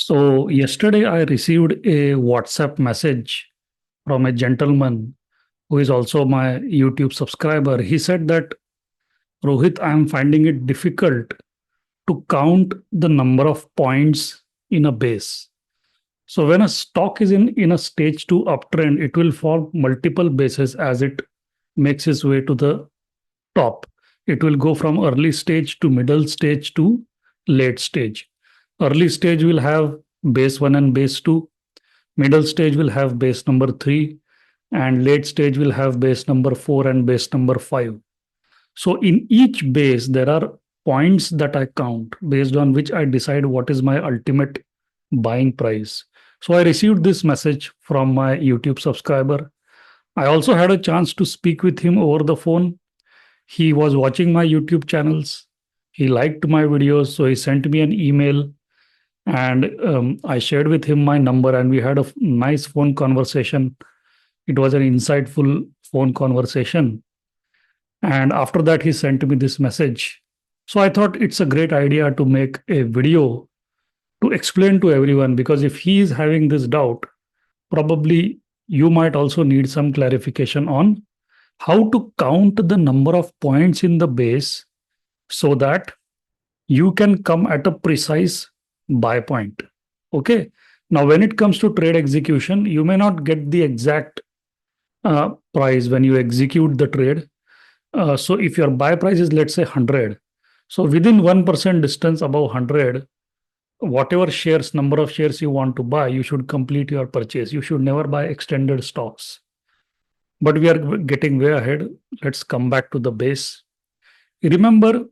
So yesterday I received a WhatsApp message from a gentleman who is also my YouTube subscriber. He said that, Rohit, I am finding it difficult to count the number of points in a base. So when a stock is in a stage two uptrend, it will form multiple bases as it makes its way to the top. It will go from early stage to middle stage to late stage. Early stage will have base 1 and base 2. Middle stage will have base number 3, and late stage will have base number 4 and base number 5. So in each base, there are points that I count based on which I decide what is my ultimate buying price. So I received this message from my YouTube subscriber. I also had a chance to speak with him over the phone. He was watching my YouTube channels. He liked my videos, so he sent me an email, and I shared with him my number, and we had a nice phone conversation. It was an insightful phone conversation. And after that, he sent me this message. So I thought it's a great idea to make a video to explain to everyone, because if he is having this doubt, probably you might also need some clarification on how to count the number of points in the base so that you can come at a precise buy point. Okay. Now, when it comes to trade execution, you may not get the exact price when you execute the trade. So if your buy price is, let's say, 100, so within 1% distance above 100, whatever shares, number of shares you want to buy, you should complete your purchase. You should never buy extended stocks. But we are getting way ahead. Let's come back to the base. Remember,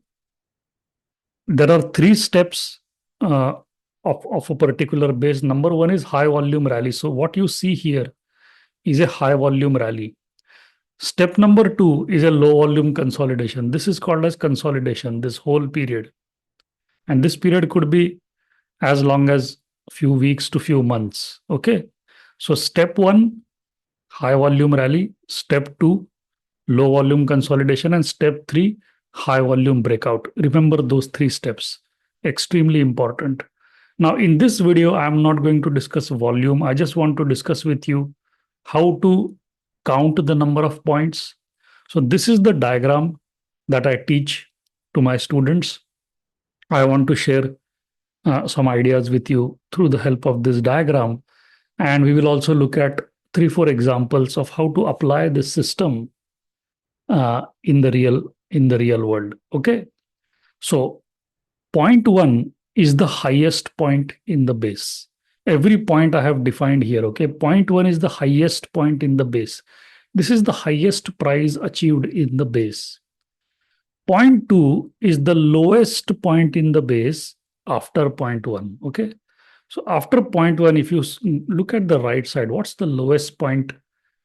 there are three steps of a particular base. Number one is high volume rally. So what you see here is a high volume rally. Step number two is a low volume consolidation. This is called as consolidation, this whole period. And this period could be as long as a few weeks to few months. Okay. So step one, high volume rally. Step two, low volume consolidation. And step three, high volume breakout. Remember those three steps. Extremely important. Now, in this video, I'm not going to discuss volume. I just want to discuss with you how to count the number of points. So this is the diagram that I teach to my students. I want to share some ideas with you through the help of this diagram. And we will also look at 3-4 examples of how to apply this system in the real world. Okay. So point one is the highest point in the base. Every point I have defined here. Okay. Point one is the highest point in the base. This is the highest price achieved in the base. Point two is the lowest point in the base after point one. Okay. So after point one, if you look at the right side, what's the lowest point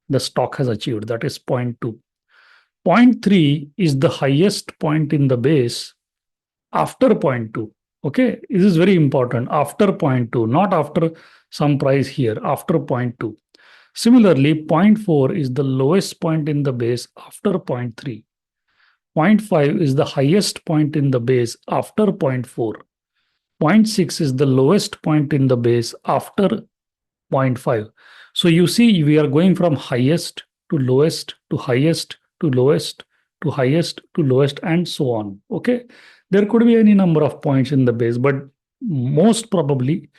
the stock has achieved? That is point two. Point three is the highest point in the base after point two. Okay. This is very important. After point two, not after some price here, after point two. Similarly, point four is the lowest point in the base after point three. Point five is the highest point in the base after point four. Point six is the lowest point in the base after point five. So you see, we are going from highest to lowest to highest to lowest to highest to lowest and so on. Okay. There could be any number of points in the base, but most probably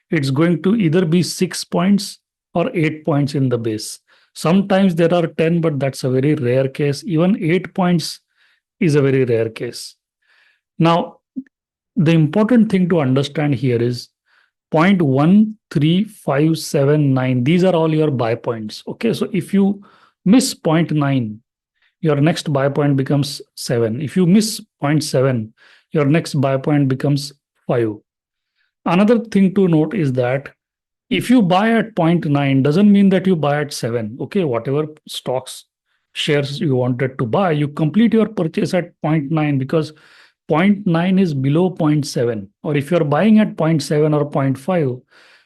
it's going to either be 6 points or 8 points in the base. Sometimes there are 10, but that's a very rare case. Even 8 points is a very rare case. Now, the important thing to understand here is 0.1, 3, 5, 7, 9. These are all your buy points. Okay, so if you miss 0.9, your next buy point becomes 7. If you miss 0.7, your next buy point becomes 5. Another thing to note is that if you buy at 0.9, doesn't mean that you buy at 7. Okay, whatever stocks, shares you wanted to buy, you complete your purchase at 0.9 because 0.9 is below 0.7. Or if you're buying at 0.7 or 0.5,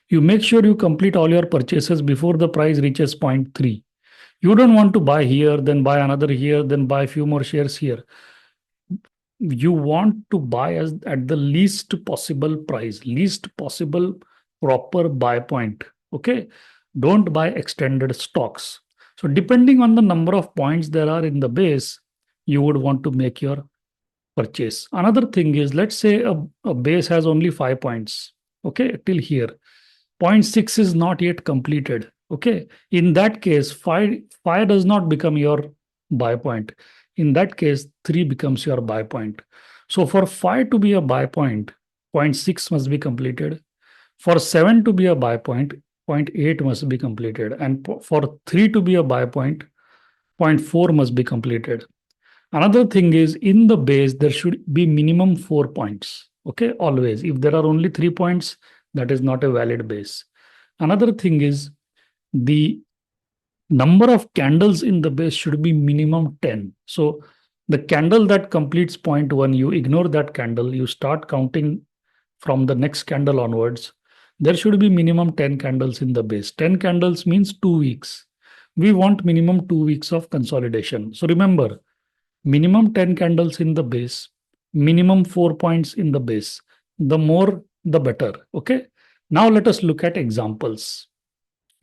you make sure you complete all your purchases before the price reaches 0.3. You don't want to buy here, then buy another here, then buy a few more shares here. You want to buy at the least possible price, least possible proper buy point. Okay. Don't buy extended stocks. So depending on the number of points there are in the base, you would want to make your purchase. Another thing is, let's say a base has only 5 points. Okay, till here. Point 6 is not yet completed. Okay. In that case, five does not become your buy point. In that case, 3 becomes your buy point. So for 5 to be a buy point, point 6 must be completed. For 7 to be a buy point, point 8 must be completed. And for 3 to be a buy point, point 4 must be completed. Another thing is, in the base, there should be minimum 4 points. Okay, always. If there are only 3 points, that is not a valid base. Another thing is, the number of candles in the base should be minimum 10. So the candle that completes point 1, you ignore that candle, you start counting from the next candle onwards. There should be minimum 10 candles in the base. 10 candles means 2 weeks. We want minimum 2 weeks of consolidation. So remember, minimum 10 candles in the base, minimum 4 points in the base. The more, the better. Okay. Now let us look at examples.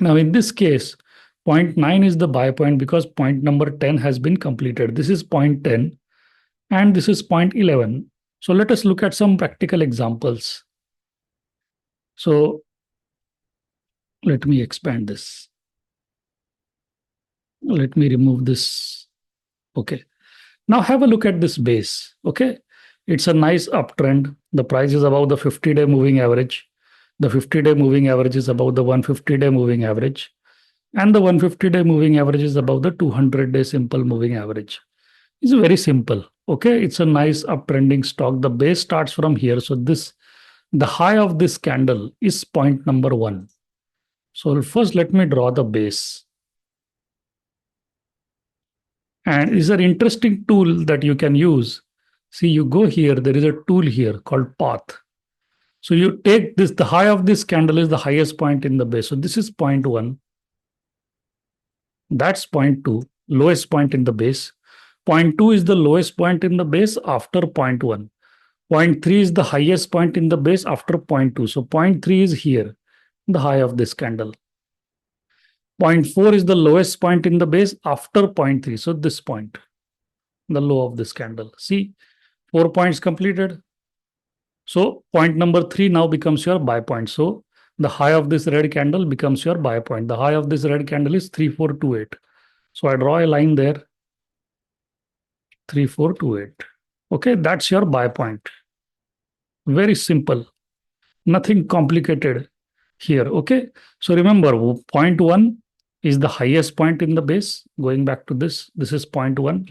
Now in this case, point 9 is the buy point because point number 10 has been completed. This is point 10 and this is point 11. So let us look at some practical examples. So let me expand this. Let me remove this. Okay. Now have a look at this base. Okay. It's a nice uptrend. The price is above the 50-day moving average. The 50-day moving average is above the 150-day moving average. And the 150-day moving average is above the 200-day simple moving average. It's very simple. Okay. It's a nice uptrending stock. The base starts from here. So the high of this candle is point number 1. So first let me draw the base. And it's an interesting tool that you can use. See, you go here, there is a tool here called path. So you take this, the high of this candle is the highest point in the base. So this is point 1. That's point 2, lowest point in the base. Point 2 is the lowest point in the base after point 1. Point 3 is the highest point in the base after point 2. So point 3 is here, the high of this candle. Point 4 is the lowest point in the base after point 3. So this point, the low of this candle. See, 4 points completed. So point number 3 now becomes your buy point. So the high of this red candle becomes your buy point. The high of this red candle is 3428. So I draw a line there, 3428. Okay, that's your buy point. Very simple, nothing complicated here. Okay, so remember, point 1 is the highest point in the base. Going back to this is point 1.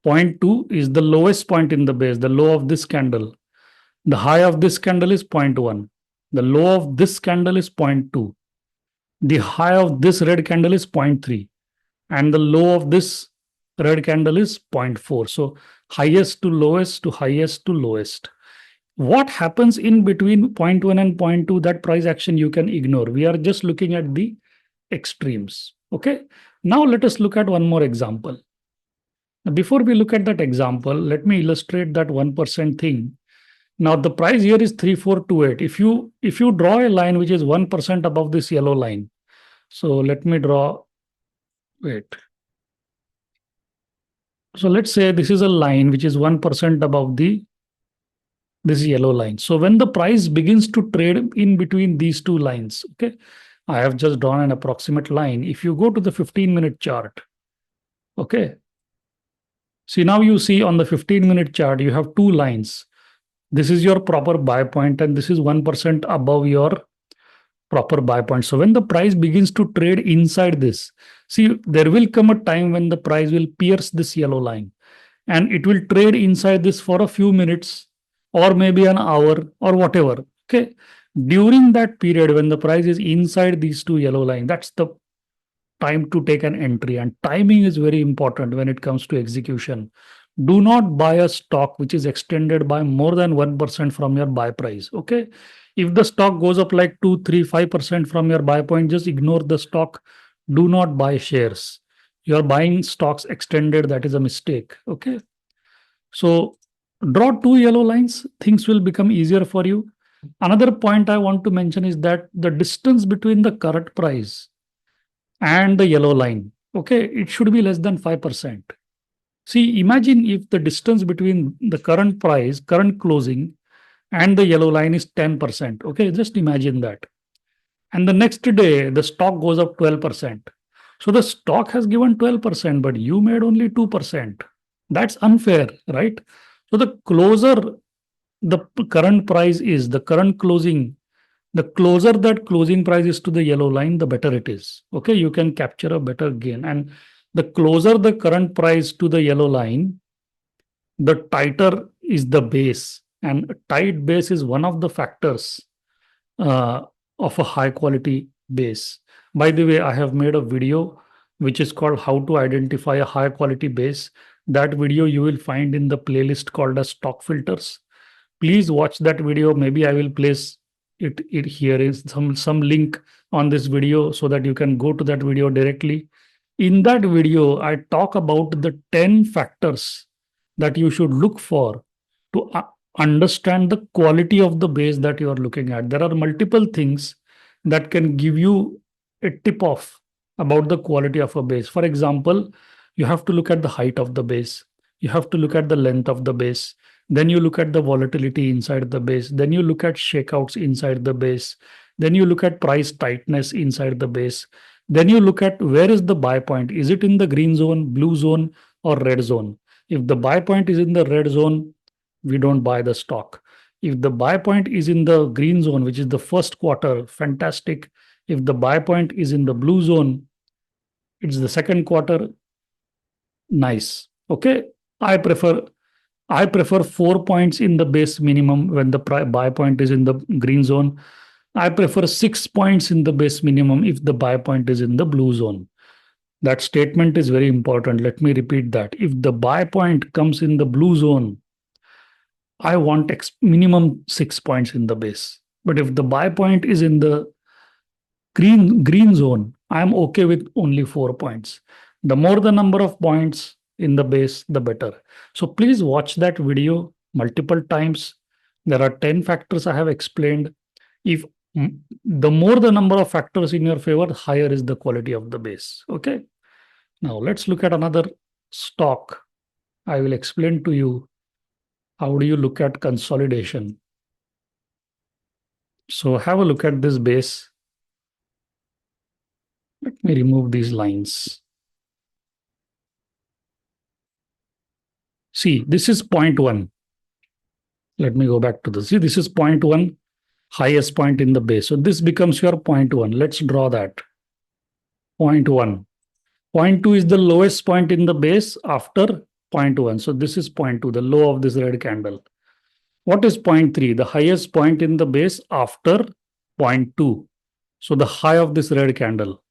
Point 2 is the lowest point in the base, the low of this candle. The high of this candle is point 1. The low of this candle is point 2. The high of this red candle is point 3. And the low of this red candle is point 4. So highest to lowest to highest to lowest. What happens in between point 1 and point 2, that price action you can ignore. We are just looking at the extremes. Okay. Now let us look at one more example. Before we look at that example, let me illustrate that 1% thing. Now the price here is 3428. If you draw a line which is 1% above this yellow line. So let me draw, wait. So let's say this is a line which is 1% above this yellow line. So when the price begins to trade in between these two lines, okay, I have just drawn an approximate line. If you go to the 15-minute chart, okay, see, now you see on the 15-minute chart, you have two lines. This is your proper buy point, and this is 1% above your proper buy point. So when the price begins to trade inside this, see, there will come a time when the price will pierce this yellow line and it will trade inside this for a few minutes or maybe an hour or whatever. Okay. During that period, when the price is inside these two yellow lines, that's the time to take an entry. And timing is very important when it comes to execution. Do not buy a stock which is extended by more than 1% from your buy price. Okay. If the stock goes up like 2, 3, 5% from your buy point, just ignore the stock. Do not buy shares. You're buying stocks extended. That is a mistake. Okay. So draw two yellow lines. Things will become easier for you. Another point I want to mention is that the distance between the current price and the yellow line, okay, it should be less than 5%. See, imagine if the distance between the current price, current closing, and the yellow line is 10%. Okay, just imagine that. And the next day, the stock goes up 12%. So the stock has given 12%, but you made only 2%. That's unfair, right? So the closer the current price is, the current closing, the closer that closing price is to the yellow line, the better it is. Okay, you can capture a better gain. And the closer the current price to the yellow line, the tighter is the base. And a tight base is one of the factors uh, of a high quality base. By the way, I have made a video which is called How to Identify a High Quality Base. That video you will find in the playlist called as Stock Filters. Please watch that video. Maybe I will place it here is some link on this video so that you can go to that video directly. In that video, I talk about the 10 factors that you should look for to understand the quality of the base that you are looking at. There are multiple things that can give you a tip off about the quality of a base. For example, you have to look at the height of the base, you have to look at the length of the base, then you look at the volatility inside the base, then you look at shakeouts inside the base, then you look at price tightness inside the base, then you look at where is the buy point. Is it in the green zone, blue zone, or red zone? If the buy point is in the red zone, we don't buy the stock. If the buy point is in the green zone, which is the first quarter, fantastic. If the buy point is in the blue zone, it's the second quarter, nice. Okay. I prefer I prefer 4 points in the base minimum when the buy point is in the green zone. I prefer 6 points in the base minimum if the buy point is in the blue zone. That statement is very important. Let me repeat that. If the buy point comes in the blue zone, I want minimum 6 points in the base. But if the buy point is in the green zone, I am okay with only 4 points. The more the number of points in the base, the better. So please watch that video multiple times. There are 10 factors I have explained. If the more the number of factors in your favor, higher is the quality of the base. Okay. Now let's look at another stock. I will explain to you how do you look at consolidation. So have a look at this base. Let me remove these lines. See, this is point 1. Let me go back to this. See, this is point 1, highest point in the base. So this becomes your point 1. Let's draw that. Point 1. Point 2 is the lowest point in the base after point 1. So this is point 2, the low of this red candle. What is point 3? The highest point in the base after point 2. So the high of this red candle,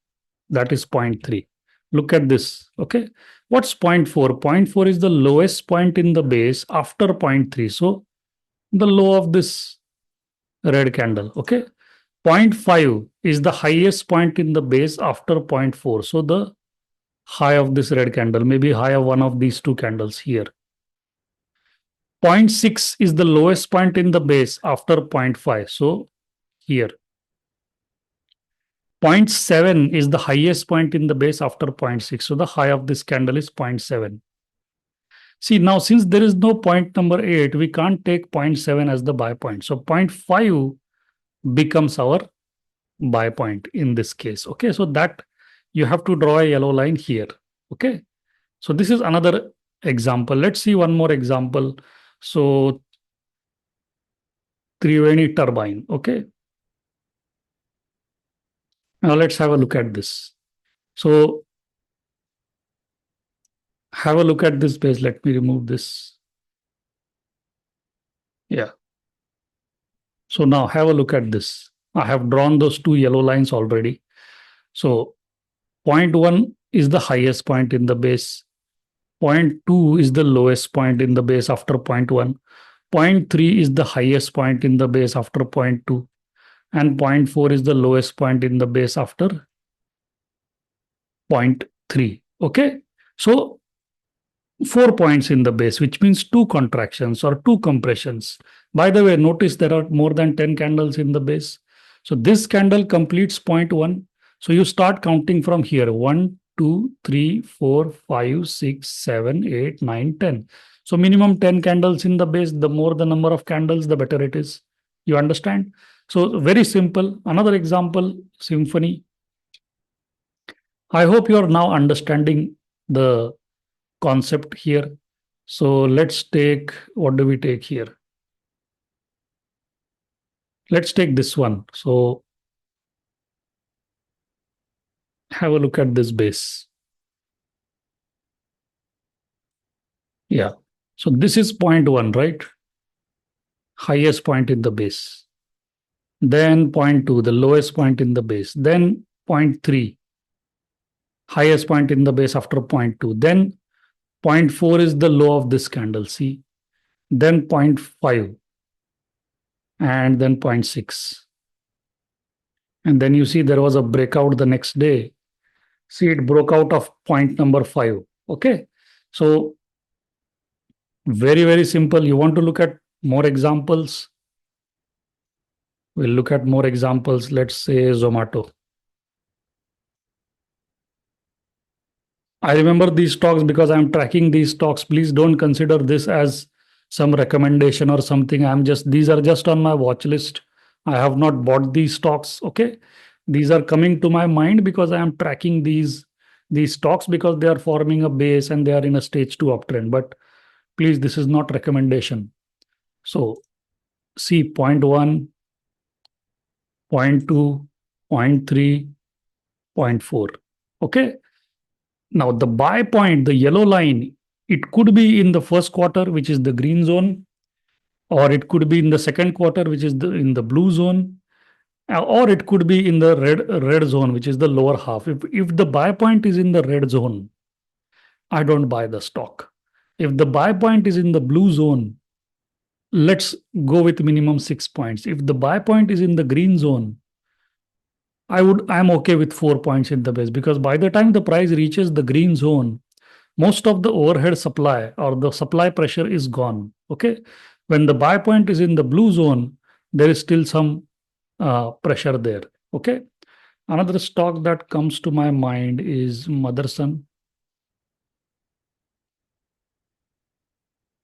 that is point 3. Look at this. Okay. What's point 4? Point 4 is the lowest point in the base after point 3. So the low of this red candle. Okay. Point 5 is the highest point in the base after point 4. So the high of this red candle, maybe high of one of these two candles here. Point 6 is the lowest point in the base after point 5. So here. Point 7 is the highest point in the base after point 6. So the high of this candle is point 7. See, now since there is no point number 8, we can't take point 7 as the buy point. So point 5 becomes our buy point in this case. Okay, so that you have to draw a yellow line here. Okay, so this is another example. Let's see one more example. So Triveni turbine. Okay, now let's have a look at this. So have a look at this page. Let me remove this. Yeah. So now have a look at this. I have drawn those two yellow lines already. So point 1 is the highest point in the base. Point 2 is the lowest point in the base after point 1. Point 3 is the highest point in the base after point 2. And point 4 is the lowest point in the base after point 3. Okay. So 4 points in the base, which means two contractions or two compressions. By the way, notice there are more than 10 candles in the base. So this candle completes point one. So you start counting from here: 1, 2, 3, 4, 5, 6, 7, 8, 9, 10. So minimum 10 candles in the base. The more the number of candles, the better it is. You understand? So very simple. Another example, symphony. I hope you are now understanding the concept here. So let's take, what do we take here? Let's take this one. So have a look at this base. Yeah. So this is point one, right? Highest point in the base. Then point two, the lowest point in the base. Then point three, highest point in the base after point two. Then point four is the low of this candle. See? Then point five, and then point six. And then you see there was a breakout the next day. See, it broke out of point number five. Okay. So very, very simple. You want to look at more examples? We'll look at more examples. Let's say Zomato. I remember these stocks because I'm tracking these stocks. Please don't consider this as some recommendation or something. These are just on my watch list. I have not bought these stocks. Okay. These are coming to my mind because I am tracking these stocks because they are forming a base and they are in a stage two uptrend. But please, this is not recommendation. So see point one, point two, point three, point four. Okay. Now the buy point, the yellow line, it could be in the first quarter, which is the green zone, or it could be in the second quarter, which is in the blue zone, or it could be in the red zone, which is the lower half. If the buy point is in the red zone, I don't buy the stock. If the buy point is in the blue zone, let's go with minimum 6 points. If the buy point is in the green zone, I'm okay with 4 points in the base, because by the time the price reaches the green zone, most of the overhead supply or the supply pressure is gone. Okay. When the buy point is in the blue zone, there is still some pressure there. Okay. Another stock that comes to my mind is Motherson.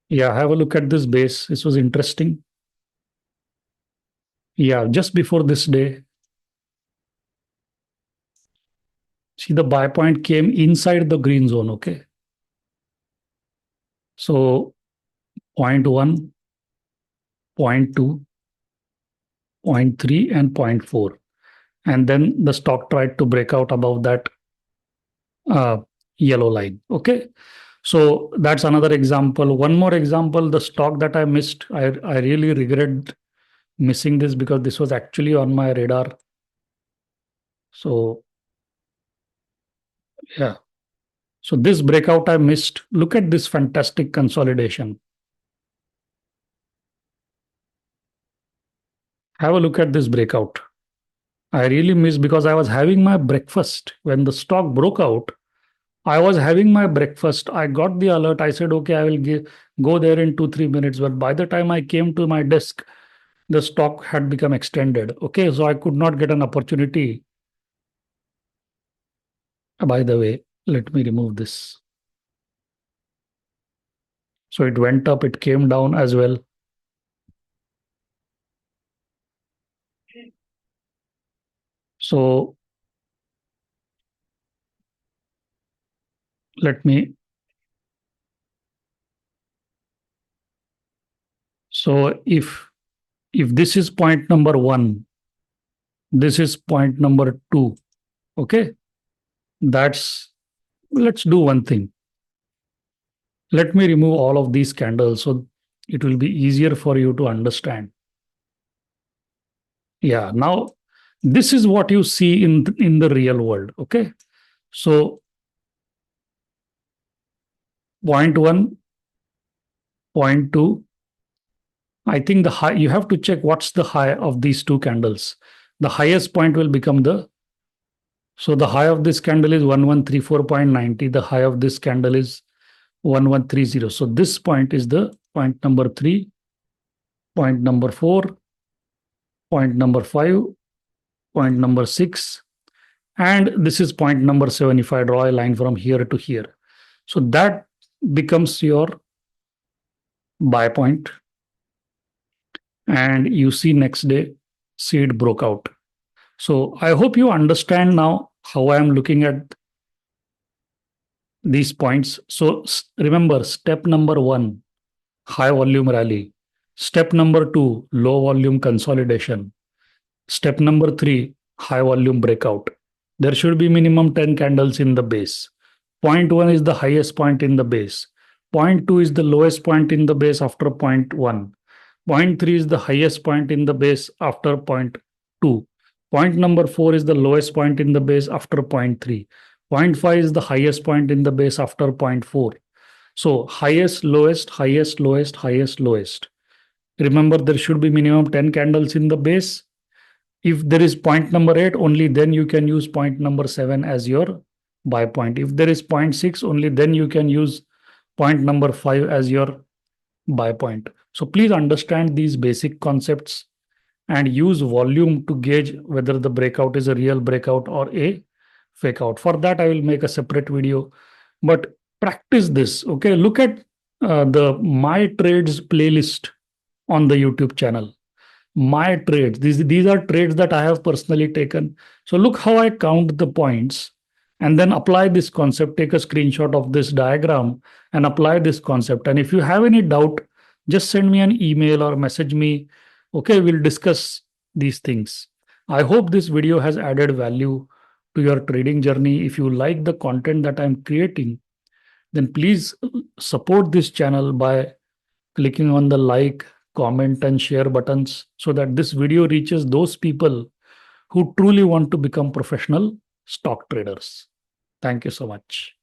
Yeah, have a look at this base. This was interesting. Yeah, just before this day, see, the buy point came inside the green zone. Okay. So point one, point two, point three, and point four. And then the stock tried to break out above that uh, yellow line. Okay. So that's another example. One more example, the stock that I missed. I really regret missing this because this was actually on my radar. So yeah. So this breakout I missed. Look at this fantastic consolidation. Have a look at this breakout. I really missed because I was having my breakfast when the stock broke out. I was having my breakfast. I got the alert. I said, okay, I will go there in 2-3 minutes. But by the time I came to my desk, the stock had become extended. Okay, so I could not get an opportunity. By the way, let me remove this. So it went up, it came down as well. So let me. So if this is point number one, this is point number two. Okay, let's do one thing. Let me remove all of these candles so it will be easier for you to understand. Yeah, now this is what you see in the real world. Okay, so point one, point two. I think the high, you have to check what's the high of these two candles. The highest point will become so the high of this candle is 1134.90. The high of this candle is 1130. So this point is the point number 3, point number 4, point number 5, point number 6, and this is point number 7 if I draw a line from here to here. So that becomes your buy point. And you see next day, seed broke out. So I hope you understand now how I am looking at these points. So remember, step number 1, high volume rally. Step number 2, low volume consolidation. Step number 3, high volume breakout. There should be minimum 10 candles in the base. Point 1 is the highest point in the base. Point 2 is the lowest point in the base after point 1. Point 3 is the highest point in the base after point 2. Point number 4 is the lowest point in the base after point 3. Point 5 is the highest point in the base after point 4. So highest, lowest, highest, lowest, highest, lowest. Remember, there should be minimum 10 candles in the base. If there is point number 8, only then you can use point number 7 as your buy point. If there is point 6, only then you can use point number 5 as your buy point. So please understand these basic concepts and use volume to gauge whether the breakout is a real breakout or a fake out. For that, I will make a separate video, but practice this. Okay, look at the My Trades playlist on the YouTube channel. My trades, these are trades that I have personally taken. So look how I count the points and then apply this concept. Take a screenshot of this diagram and apply this concept. And if you have any doubt, just send me an email or message me. Okay, we'll discuss these things. I hope this video has added value to your trading journey. If you like the content that I'm creating, then please support this channel by clicking on the like, comment, and share buttons so that this video reaches those people who truly want to become professional stock traders. Thank you so much.